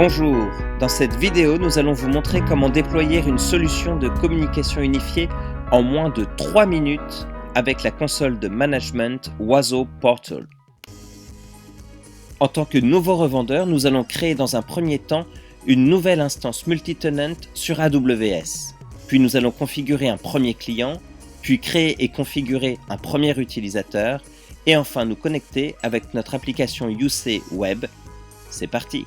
Bonjour, dans cette vidéo, nous allons vous montrer comment déployer une solution de communication unifiée en moins de 3 minutes avec la console de management Oiseau Portal. En tant que nouveau revendeur, nous allons créer dans un premier temps une nouvelle instance multi-tenant sur AWS. Puis nous allons configurer un premier client, puis créer et configurer un premier utilisateur, et enfin nous connecter avec notre application UC Web. C'est parti!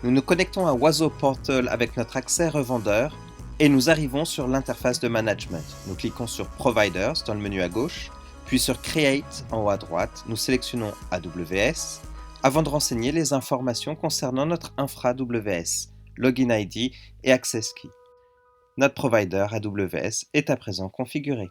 Nous nous connectons à Oiseau Portal avec notre accès revendeur et nous arrivons sur l'interface de management. Nous cliquons sur Providers dans le menu à gauche, puis sur Create en haut à droite. Nous sélectionnons AWS avant de renseigner les informations concernant notre infra AWS, Login ID et Access Key. Notre provider AWS est à présent configuré.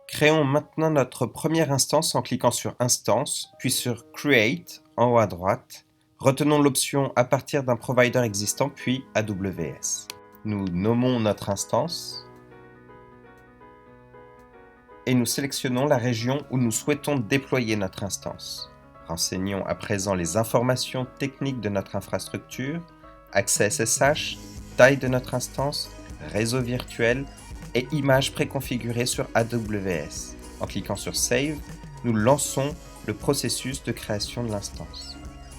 Créons maintenant notre première instance en cliquant sur Instance, puis sur Create en haut à droite. Retenons l'option à partir d'un provider existant, puis AWS. Nous nommons notre instance et nous sélectionnons la région où nous souhaitons déployer notre instance. Renseignons à présent les informations techniques de notre infrastructure, accès SSH, taille de notre instance, réseau virtuel et images préconfigurées sur AWS. En cliquant sur Save, nous lançons le processus de création de l'instance.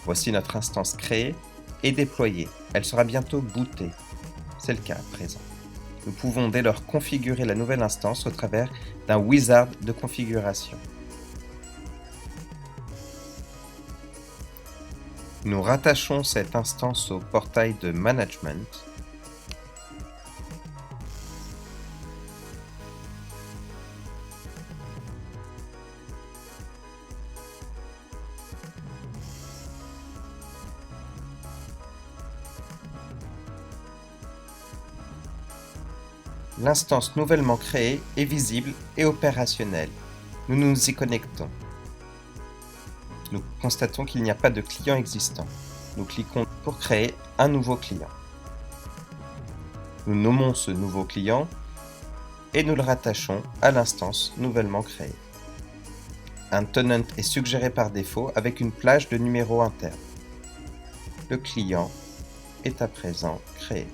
Voici notre instance créée et déployée. Elle sera bientôt bootée. C'est le cas à présent. Nous pouvons dès lors configurer la nouvelle instance au travers d'un wizard de configuration. Nous rattachons cette instance au portail de management. L'instance nouvellement créée est visible et opérationnelle. Nous nous y connectons. Nous constatons qu'il n'y a pas de client existant. Nous cliquons pour créer un nouveau client. Nous nommons ce nouveau client et nous le rattachons à l'instance nouvellement créée. Un tenant est suggéré par défaut avec une plage de numéros internes. Le client est à présent créé.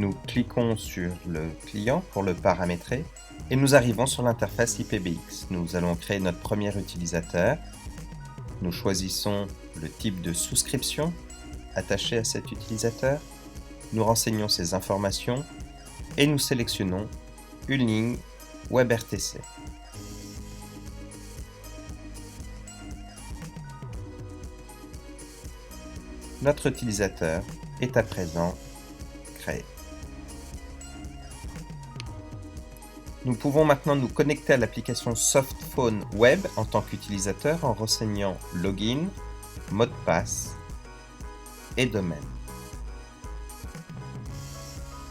Nous cliquons sur le client pour le paramétrer et nous arrivons sur l'interface IPBX. Nous allons créer notre premier utilisateur. Nous choisissons le type de souscription attaché à cet utilisateur. Nous renseignons ces informations et nous sélectionnons une ligne WebRTC. Notre utilisateur est à présent créé. Nous pouvons maintenant nous connecter à l'application Softphone Web en tant qu'utilisateur en renseignant login, mot de passe et domaine.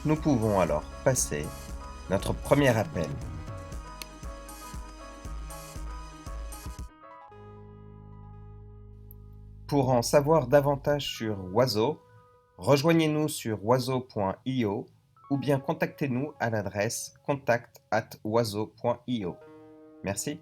Nous pouvons alors passer notre premier appel. Pour en savoir davantage sur Oiseau, rejoignez-nous sur oiseau.io ou bien contactez-nous à l'adresse contact@oiseau.io. Merci.